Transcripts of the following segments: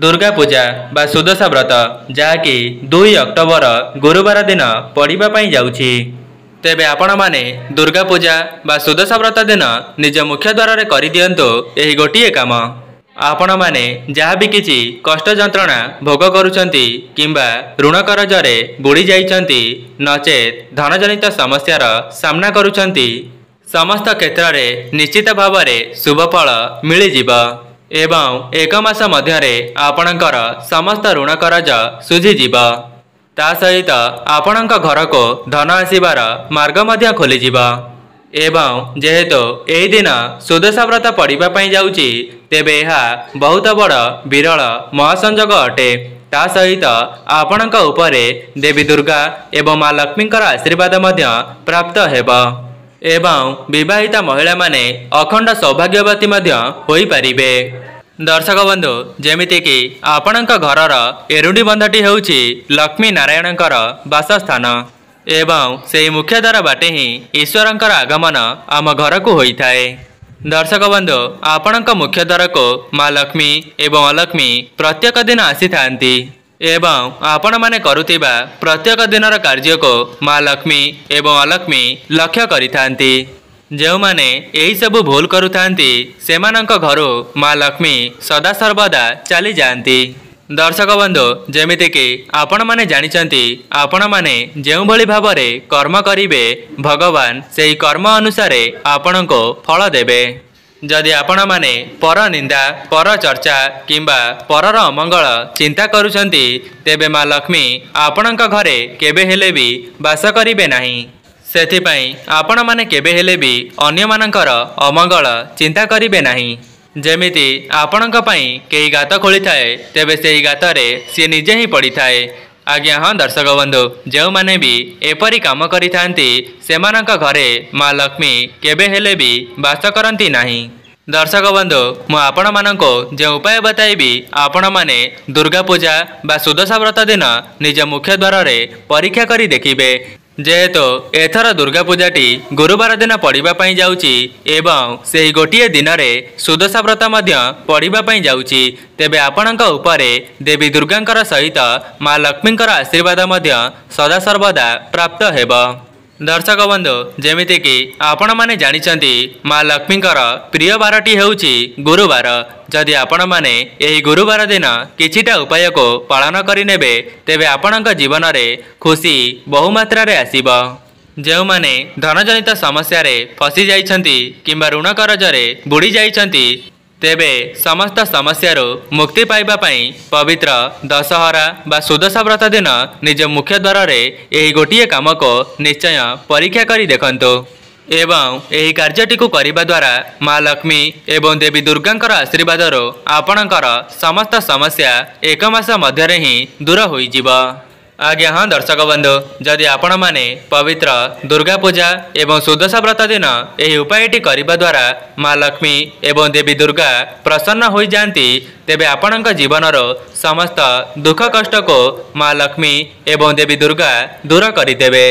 दुर्गा पूजा बा सुदशा व्रत जहाँकि 2 अक्टोबर गुरुवार दिन पड़िबा पई जाउछि। तेबे आपण माने दुर्गा पूजा बा सुदशा व्रत दिन निज मुख्य द्वार रे करि दियंतो एही गोटिए काम। आपण माने जहाँ भी किछि कष्ट जंत्रणा भोग करूछंती किंबा ऋण करजरे बुड़ी जाइछंती नचेत धनजनित समस्यार सामना करूछंती समस्त क्षेत्र में निश्चित भाव में शुभ फल मिल जिव एवं 1 मास मध्यरे आपणकर समस्त ऋण करज सुझीजिव। ता सहित आपणक घर को धन आसीबार मार्ग मध्य खोलीजिव एवं जेहेतु एही दिन सुदशा व्रत पड़िबा पई जाउछि तेबे एहा बहुत बड़ विरल महासंजोग अटे। ता सहित आपणक उपरे देवी दुर्गा एवं माँ लक्ष्मींकर आशीर्वाद मध्य प्राप्त हेब एवं विवाहिता महिला माने अखंड सौभाग्यवती मध्य होई पारिबे। दर्शक बंधु जेमिति कि आपणक घरर एरुंडी बंधटी हेउछि लक्ष्मी नारायणकर वासस्थान एवं से मुख्य द्वार बाटे ही ईश्वरंकर आगमन आम घर को होई थाए। दर्शक बंधु आपणक मुख्य द्वार को माँ लक्ष्मी एवं अलक्ष्मी प्रत्येक दिन आसी थांती एवं आपण माने करुथिबा प्रत्येक दिनर कार्य को माँ लक्ष्मी एवं अलक्ष्मी लक्ष्य करिथांती। जो माने यही सबु भूल करुथांती सेमानंक घरो माँ लक्ष्मी सदा सर्वदा चली जाती। दर्शक बंधु जेमिति कि आपण माने जानिचंती आपण माने जेउ भली भाबरे कर्म करिवे भगवान सेही कर्म अनुसारे आपणको फल देबे। जदि आपण माने पर निंदा पर चर्चा किंबा परर अमंगल चिंता करुछंती तेबे माँ लक्ष्मी आपणक घरे केबे हेले भी वास करिवे नाही। सेथिपाई आपण माने केबे हेले भी अन्य मानकर अमंगल चिंता करिवे नाही। जेमिति आपणक पई केही गात खोली थाए तेबे सेही गातरे सी निजे ही पड़ी थाए। आज्ञा हाँ दर्शक बंधु जो माने भी एपरी काम करि थांती सेमानक घरे माँ लक्ष्मी केबे हेले भी वास करंती नाही। दर्शक बंधु मु आपण मानको जो उपाय बताइबी आपण माने दुर्गा पूजा बा सुदशा व्रत दिन निज मुख्य द्वार रे परीक्षा करी देखिबे। जेहेतु एथर दुर्गा पूजाटी गुरुवार दिन पड़िबा पई जाउछि एवं सेही गोटिए दिन रे सुदशा व्रत मध्य पड़िबा पई जाउछि तेबे आपणक उपरे देवी दुर्गांकर सहित माँ लक्ष्मींकर आशीर्वाद मध्य सदा सर्वदा प्राप्त हेब। दर्शक बंधु जेमिति कि आपण माने जानिचंती माँ लक्ष्मींकर प्रिय बारटी हेउछि गुरुवार। जदि आपण माने एही गुरुवार दिन किछिटा उपाय को पालन करि नेबे तेबे आपणक जीवन रे खुशी बहुमात्रा रे आसीब। जो माने धनजनित समस्या रे फसी जाइछंती किंबा ऋण करजरे बुड़ी जाइछंती तेबे समस्त समस्यारो मुक्ति पाइबा पई पवित्र दशहरा बा सुदशा व्रत दिन निज मुख्य द्वार रे एही गोटिए काम को निश्चय परीक्षा करी देखंतो एवं एही कार्यटी को करिबा द्वारा माँ लक्ष्मी एवं देवी दुर्गांकर आशीर्वादरो आपणकर समस्त समस्या 1 मास मध्यरे ही दूर होई जिवो। आज्ञा हाँ दर्शक बंधु जदि आपण माने पवित्र दुर्गा पूजा एवं सुदशा व्रत दिन एही उपायटी करिबा द्वारा माँ लक्ष्मी एवं देवी दुर्गा प्रसन्न होई जांती तेबे आपणक जीवनरो समस्त दुख कष्ट को माँ लक्ष्मी एवं देवी दुर्गा दूर करिदेबे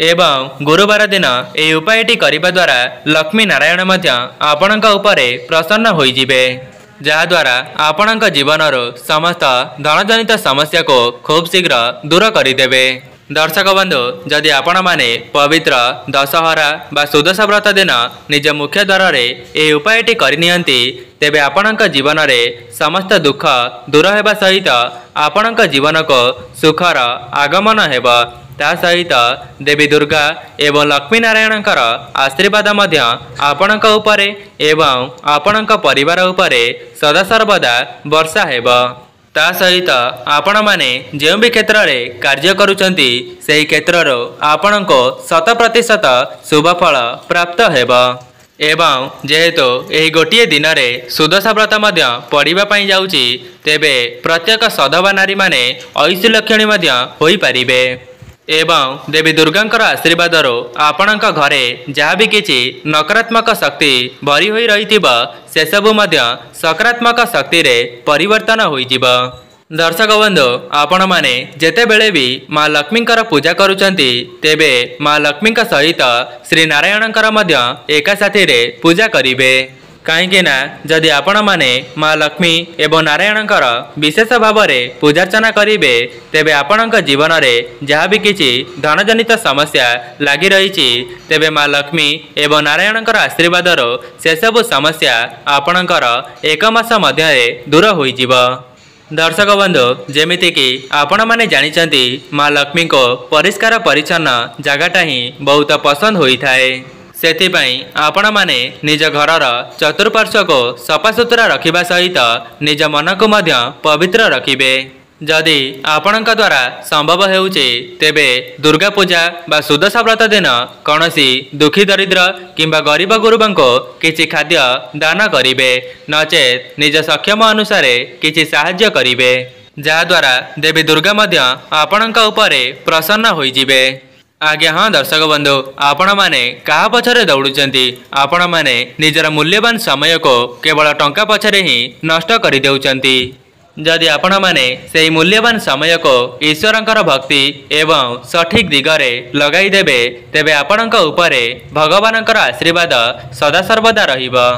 एवं गुरुवार दिन एही उपायटी करिबा द्वारा लक्ष्मी नारायण मध्य आपणक उपरे प्रसन्न होई जिवे जहाद्वारा आपणक जीवनर समस्त धनजनित समस्या को खूब शीघ्र दूर करिदेबे। दर्शक बंधु जदि आपण माने पवित्र दशहरा बा सुदशा व्रत दिन निज मुख्य द्वार रे एही उपायटी करिनियंती तेबे आपणक जीवन रे समस्त दुख दूर हेबा सहित आपणक जीवन को सुखर आगमन हेब। ता सहित देवी दुर्गा एवं लक्ष्मी नारायणकर आशीर्वाद मध्य आपणक उपरे एवं आपणक परिवार उपरे सदा सर्वदा वर्षा हेब। ता सहित आपण माने जो भी क्षेत्र रे कार्य करूछंती सेही क्षेत्ररो आपणको 100% शुभ फल प्राप्त हेब एवं जेहेतु एही गोटिए दिन रे सुदशा व्रत मध्य पड़िबा पई जाउछि तेबे प्रत्येक सधवा नारी माने ऐश्वर्यलक्षणी मध्य होई पारिबे एवं देवी दुर्गांकर आशीर्वादरो आपणक घरे जहाँ भी किछि नकारात्मक शक्ति भरी होई रहिथिबा से सबु मध्य सकारात्मक शक्ति रे परिवर्तन होई जिवो। दर्शक बंधु आपण माने जेते बेले भी माँ लक्ष्मींकर पूजा करूछंती तेबे माँ लक्ष्मींक सहित श्री नारायणंकर मध्य एका साथी रे पूजा करिवे कहीं जदि आपण माने माँ लक्ष्मी एवं नारायणकर विशेष भाव में पूजार्चना करेंगे तेबे आपणक जीवन में जहाँ भी किसी धनजनित समस्या लगी रही तेबे माँ लक्ष्मी एवं नारायणकर आशीर्वाद से सबु समस्या आपणकर एक मास मध्य दूर होइजिब। दर्शक बंधु जेमिति कि आपण माने जानिचंती माँ लक्ष्मी को परिष्कार परिच्छन्न जगटा ही बहुत पसंद होइथाए। सेथिपाई आपण माने निज घरर चतुर्पार्श्व को सफासुतरा रखिबा सहित निज मन को मध्य पवित्र रखिबे। जदि आपणक द्वारा संभव हेउचे तेबे दुर्गा पूजा बा सुदशा व्रत दिन कौनसी दुखी दरिद्र किंबा गरीब गुरुबांको किछि खाद्य दान करिबे नचेत निज सक्षम अनुसार किछि साहाय्य करिबे जहा द्वारा देवी दुर्गा मध्य आपणक उपरे प्रसन्न होइजिबे। आज्ञा हाँ दर्शक बंधु आपण माने कहा पछरे दौड़ुचंती आपण माने निजर मूल्यवान समय को केवल टंका पछरे ही नष्ट कर देउचंती। जदि आपण माने सेही मूल्यवान समय को ईश्वरंकर भक्ति एवं सठिक दिगरे लगाई देबे तेबे आपणक उपरे भगवानंकर आशीर्वाद सदा सर्वदा रहिबो।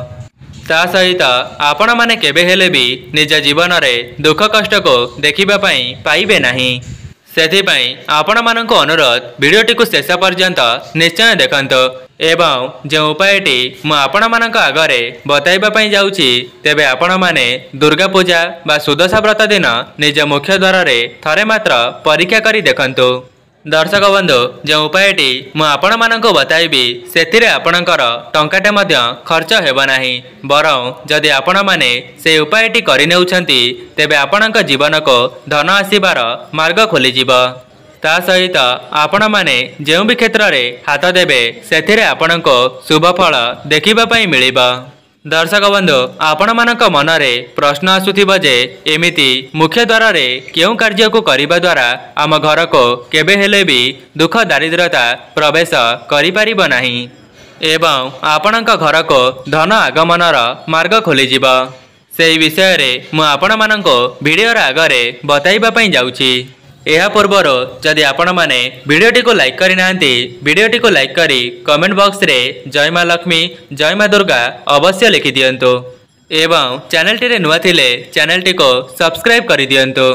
ता सहित आपण माने केबे हेले भी निज जीवन रे दुख कष्ट को देखिबा पई पाइबे नाही। सेथिपाई आपण मानक अनुरोध वीडियोटी को शेष पर्यंत निश्चय देखंतु एवं जो उपायटी मु आपण मानक आगरे बताइबा पई जाउची तेबे आपण माने दुर्गा पूजा बा सुदशा व्रत दिन निज मुख्य द्वार रे थरे मात्र परीक्षा करी देखंतु। दर्शक बंधु जो उपायटी मु आपण मानक बताइबी सेथिरे आपणकर टंकाटे मध्य खर्च हेबो नाही बरं जदि आपण माने से उपायटी करि नेउछंती तेबे आपणक जीवन को धन आसीबार मार्ग खोली जिवो। ता सहित आपण माने जेउ भी क्षेत्र रे हाथ देबे सेथिरे आपणको शुभ फल देखिबा पई मिलिबा। दर्शक बंधु आपण मानक मनरे प्रश्न आसुथिबो जे एमिति मुख्य द्वार रे केउ कार्य को करिबा द्वारा आम घर को केबे हेले भी दुख दारिद्रता प्रवेश करि परिबो नाही एवं आपणक घर को धन आगमनर मार्ग खोली जिवो। सेही विषय रे मु आपण मानको वीडियो रे आगरे बताइबा पई जाउची। यह पूर्वर जदि आपण माने वीडियोटी को लाइक करि नांती वीडियोटी को लाइक करी कमेंट बॉक्स रे जय मां लक्ष्मी जय मां दुर्गा अवश्य लिखि दियंतु एवं चैनल टी रे नुआ थिले चैनल टी को सब्सक्राइब करि दियंतु।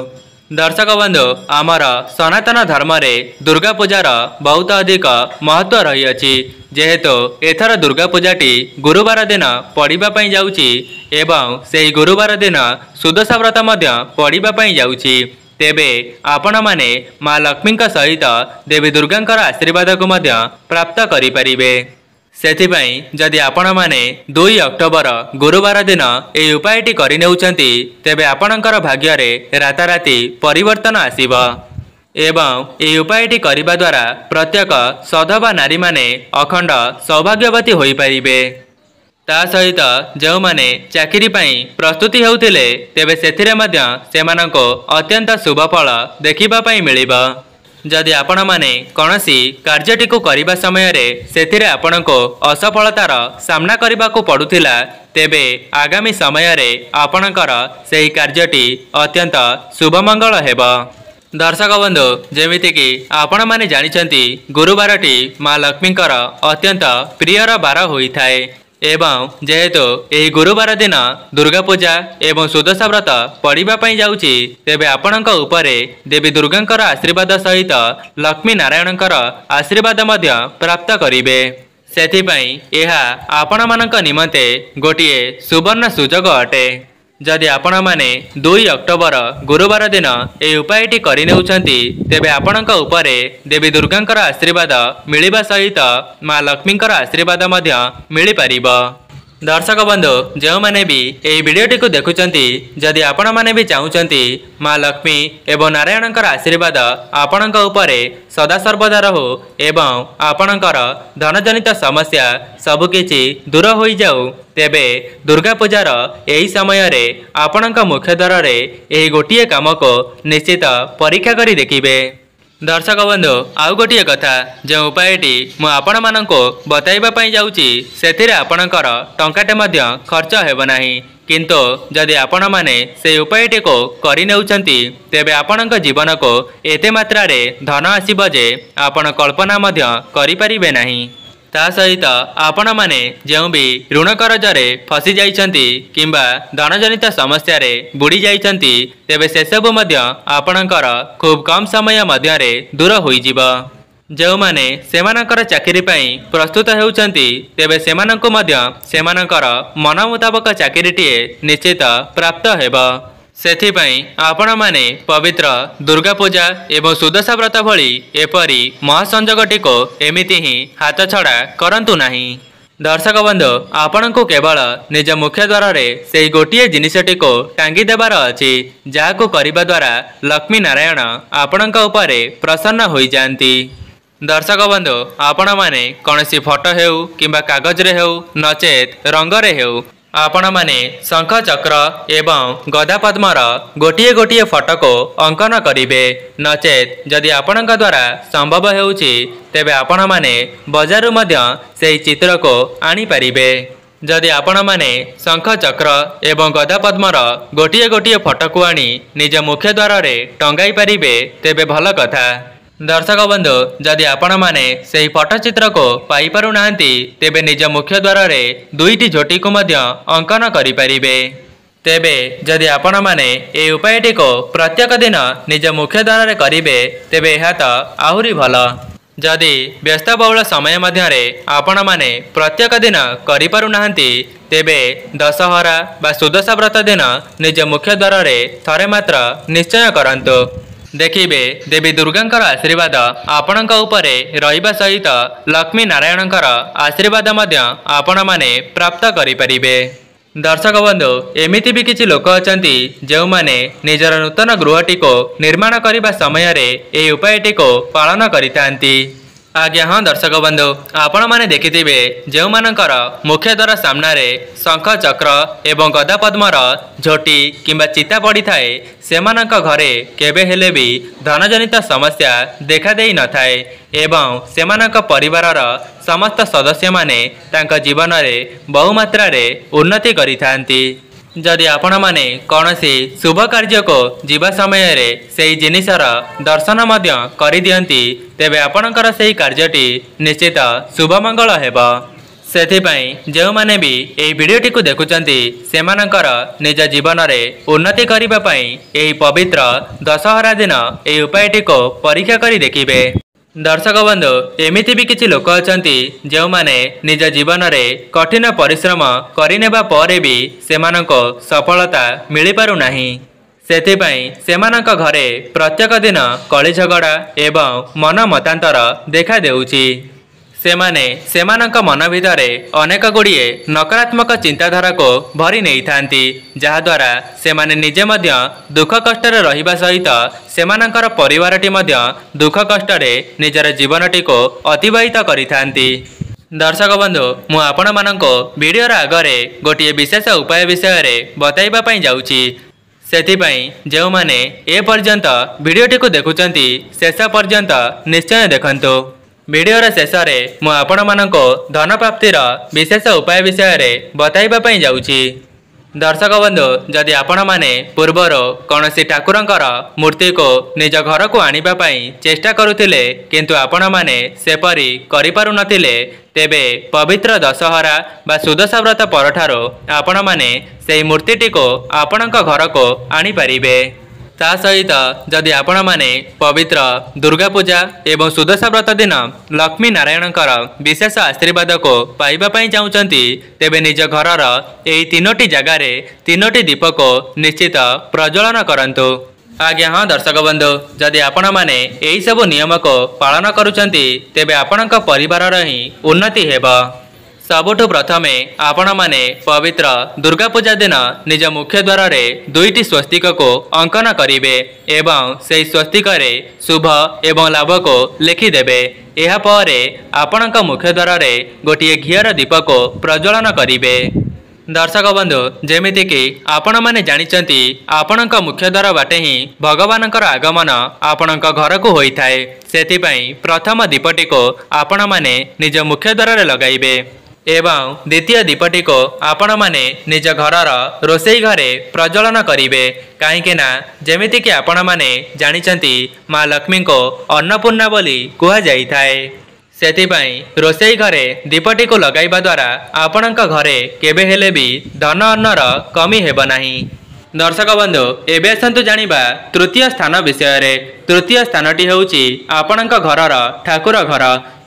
दर्शक बंधु आमर सनातन धर्म रे दुर्गा पूजार बहुत अधिक महत्व रही अछि जेहेतु एथर दुर्गा पूजाटी गुरुवार दिन पड़िबा पई जाउची एवं सेही गुरुवार दिन सुदशा व्रत मध्य पड़िबा पई जाउची तेबे आपण माने माँ लक्ष्मी सहित देवी दुर्गांकर आशीर्वाद को मध्य प्राप्त करि परिबे। सेथिपाई जदि आपण माने 2 अक्टोबर गुरुवार दिन ए उपायटी करि नेउचंती तेबे आपणकर भाग्य रे राताराती परिवर्तन आसीबो एवं ए उपायटी करिबा द्वारा प्रत्येक सधवा नारी माने अखंड सौभाग्यवती होई परिबे। ता सहित जो माने चाकरी पाई प्रस्तुति हेउथिले तेबे सेथिरे मध्य सेमानको अत्यंत शुभ फल देखिबा पाई मिलिबा। जदि आपण माने कोनोसी कार्यटी को करिबा समय रे सेथिरे आपणको असफलतार सामना करिबा को पडुथिला तेबे आगामी समय रे आपणकर सेही कार्यटी अत्यंत शुभ मंगल हेबा। दर्शक बंधु जेमिति कि आपण माने जानिचंती गुरुवारटी माँ लक्ष्मीकर अत्यंत प्रियर बार होई थाए एवं जेहेतु यही गुरुवार दिन दुर्गा पूजा एवं सुदशा व्रत पड़िबा पई जाउची तेबे आपणक उपरे देवी दुर्गांकर आशीर्वाद सहित लक्ष्मी नारायणकर आशीर्वाद मध्य प्राप्त करिबे। सेथिपाई एहा आपण मानक निमंते गोटिए सुवर्ण सुजोग अटे। जदि आपण माने 2 अक्टोबर गुरुवार दिन ए उपायटी करि नेउछंती तेबे आपणक उपरे देवी दुर्गांकर आशीर्वाद मिलिबा सहित माँ लक्ष्मींकर आशीर्वाद मध्य मिलि परिबो। दर्शक बंधु जो माने भी यही वीडियोटी को देखुचंती जदि आपण माने भी चाहूचंती माँ लक्ष्मी एवं नारायणकर आशीर्वाद आपणक उपरे सदा सर्वदा रहो एवं आपणकर धनजनित समस्या सबुकिछि दूर होई जाऊ तेबे दुर्गा पूजार यही समय रे आपणक मुख्य द्वार रे यही गोटिए काम को निश्चित परीक्षा करी देखिबे। दर्शक बंधु आउ गोटे कथा जो उपायटी मु आपण मानको बताइबा पई जाउची सेथिरे आपणकर टंकाटे मध्य खर्च हेबो नाही किंतु जदि आपण माने से उपायटी को करि नेउचंती तेबे आपणक जीवन को एते मात्रा रे धन आसीबो जे आपण कल्पना मध्य करि परिबे नाही। ता सहित आपण माने जो भी ऋण करजरे फसी जाइछंती किंबा धनजनित समस्या रे बुड़ी जाइछंती तेबे से सब मध्य आपणकर खूब कम समय मध्यरे दूर होई जिवो। जो माने सेमानकर चाकरी पाई प्रस्तुत हेउछंती तेबे सेमानंको मध्य सेमानकर मन मुताबक चाकरीटीए निश्चित प्राप्त हेबो। सेथिपाई आपण माने पवित्र दुर्गा पूजा एवं सुदशा व्रत भली एपरी महासंजोगटी को एमिति ही हाथ छड़ा करंतु नाही। दर्शक बंधु आपण को केवल निज मुख्य द्वार रे से गोटे जिनिसटी को टांगी देबार अछि जाको करिबा द्वारा लक्ष्मी नारायण आपणक उपरे प्रसन्न होई जांती। दर्शक बंधु आपण माने कोनसी फोटो हेउ किंबा कागज रे हेउ नचेत रंग रे हेउ आपण माने शंख चक्र एवं गदा पद्मर गोटिए गोटिए फोटो को अंकन करिवे। नचेत जदि आपणक द्वारा संभव हेउची तेबे आपण माने बजारु मध्य सेही चित्र को आनी परिबे। जदि आपण माने शंख चक्र एवं गदा पद्मर गोटिए गोटिए फोटो को आनी निज मुख्य द्वार रे टंगाई परिबे तेबे भल कथा। दर्शक बंधु जदि आपण माने सेही पट्टचित्र को पाई पारु नाहंती तेबे निज मुख्य द्वार रे दुईटी झोटी को मध्य अंकन करि परिबे। तेबे जदि आपण माने ए उपायटी को प्रत्येक दिन निज मुख्य द्वार रे करिवे तेबे एहा तो आहुरी भल। जदि व्यस्तबहुल समय मध्य रे आपण माने प्रत्येक दिन करि पारु नाहंती तेबे दशहरा बा सुदशा व्रत दिन निज मुख्य द्वार रे थरे मात्र निश्चय करंतु। देखिबे देवी दुर्गांकर आशीर्वाद आपणक उपरे रहिबा सहित लक्ष्मी नारायणकर आशीर्वाद मध्य आपण माने प्राप्त करि परिबे। दर्शक बंधु एमिति भी किछि लोक अछंती जो माने निजर नूतन गृहटी को निर्माण करिबा समय रे ए उपायटी को पालन करितांती। आज्ञा हाँ दर्शक बंधु आपण माने देखिथिबे जो मानकर मुख्य द्वार सामना रे शंख चक्र एवं गदा पद्मर झोटी किंबा चिता पड़ी थाए सेमानक घरे केबे हेले भी धनजनित समस्या देखा देई न थाए एवं सेमानक परिवारर समस्त सदस्य माने तांका जीवन रे बहुमात्रा रे उन्नति करिथांती। जदि आपण माने कौनसी शुभ कार्य को जीवा समय रे सेही जिनिसर दर्शन मध्य करि दियंती तेबे आपणकर सेही कार्यटी निश्चित शुभ मंगल हेबो। सेथिपाई जो माने भी एही वीडियोटी को देखुचंती सेमानकर निज जीवन रे उन्नति करिबा पई एही पवित्र दशहरा दिन एही उपायटी को परीक्षा करी देखिबे। दर्शक बंधु एमिति भी किछि लोक अछंती जो माने निज जीवन रे कठिन परिश्रम करिनेबा परे भी सेमानको सफलता मिली पारु नाही। सेथिपाई सेमानक घरे प्रत्येक दिन कଳି झगड़ा एवं मन मतांतर देखा देउची। सेमाने सेमानक मन भितरे अनेक गुड़िए नकारात्मक चिंताधारा को भरी नहीं थांती जहा द्वारा सेमाने निजे मध्य दुख कष्ट रहिबा सहित सेमानकर परिवारटी मध्य दुख कष्ट निजर जीवनटी को अतिबाहित करिथांती। दर्शक बंधु मु आपण मानको वीडियोर आगरे गोटे विशेष उपाय विषय रे बताइबा पई जाउची। सेथिपाई जो माने ए पर्यंत वीडियोटी को देखुचंती शेष पर्यंत निश्चय देखंतु। वीडियोर शेष में मु आपण मानको धन प्राप्तिर विशेष उपाय विषय रे बताइबा पई जाउची। दर्शक बंधु जदि आपण माने पूर्वर कौनसी ठाकुरंकर मूर्ति को निज घर को आनिबा पई चेष्टा करुथिले किंतु आपण माने सेपरी करि पारु नथिले तेबे पवित्र दशहरा बा सुदशा व्रत परठारो आपण माने सेही मूर्तिटी को आपणक घर को आनी परिबे। ता सहित जदि आपण माने पवित्र दुर्गा पूजा एवं सुदशा व्रत दिन लक्ष्मी नारायणकर विशेष आशीर्वाद को पाइबा पई चाहुचंती तेबे निज घरर एही तीनोटी जगार तीनोटी दीप को निश्चित प्रज्वलन करंतु। आज्ञा हाँ दर्शक बंधु जदि आपण माने एही सब नियम को पालन करुचंती तेबे आपणक परिवारर ही उन्नति हेबो। सबुठु प्रथमे आपण माने पवित्र दुर्गा पूजा दिन निज मुख्य द्वार रे दुईटी स्वस्तिक को अंकन करिवे एवं सेही स्वस्तिक रे शुभ एवं लाभ को लिखिदेवे। एहा परे आपणक मुख्य द्वार रे गोटिए घियर दीप को प्रज्वलन करिवे। दर्शक बंधु जेमिति कि आपण माने जानिचंती आपणक मुख्य द्वार बाटे ही भगवानकर आगमन आपणक घर को होई थाए सेथिपई प्रथम दीपटी को आपण माने निज मुख्य द्वार रे लगाइबे एवं द्वितीय दीपटी को आपण माने निज घरर रोषेई घरे प्रज्वलन करिवे काहेकि ना जेमिति कि आपण माने जानिचंती माँ लक्ष्मी को अन्नपूर्णा बोली कुहा जाई थाए। सेथिपाई रोषेई घरे दीपटी को लगाइबा द्वारा आपणक घरे केबे हेले भी धन अन्नर कमी हेब नाही। दर्शक बंधु एबे आसंतु जानिबा तृतीय स्थान विषय रे। तृतीय स्थानटी हेउची आपणक घरर ठाकुर घर।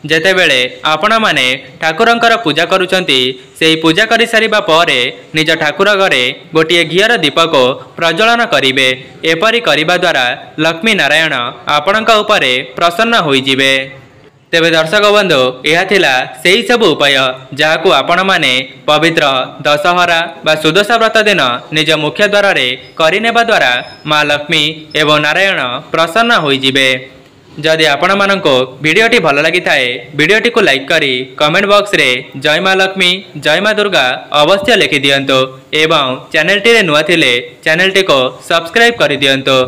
जेतेबेले आपण माने ठाकुरंकर पूजा करुचंती सेही पूजा करि सारिबा परे निज ठाकुर घरे गोटिए घियर दीप को प्रज्वलन करिवे। एपरि करिबा द्वारा लक्ष्मी नारायण आपणक उपरे प्रसन्न होई जिवे। तेबे दर्शक बंधु यह थिला सेही सब उपाय जाहाकु आपण माने पवित्र दशहरा बा सुदशा व्रत दिन निज मुख्य द्वार रे करिनेबा द्वारा माँ लक्ष्मी एवं नारायण प्रसन्न होई जिवे। जदि आपण माननको वीडियोटी भल लगी थाए वीडियोटी को लाइक करी कमेंट बॉक्स रे जय माँ लक्ष्मी जय माँ दुर्गा अवश्य लिखि दियंतो एवं चैनल टी रे नुआ थिले चैनल टी को सब्सक्राइब करि दियंतो।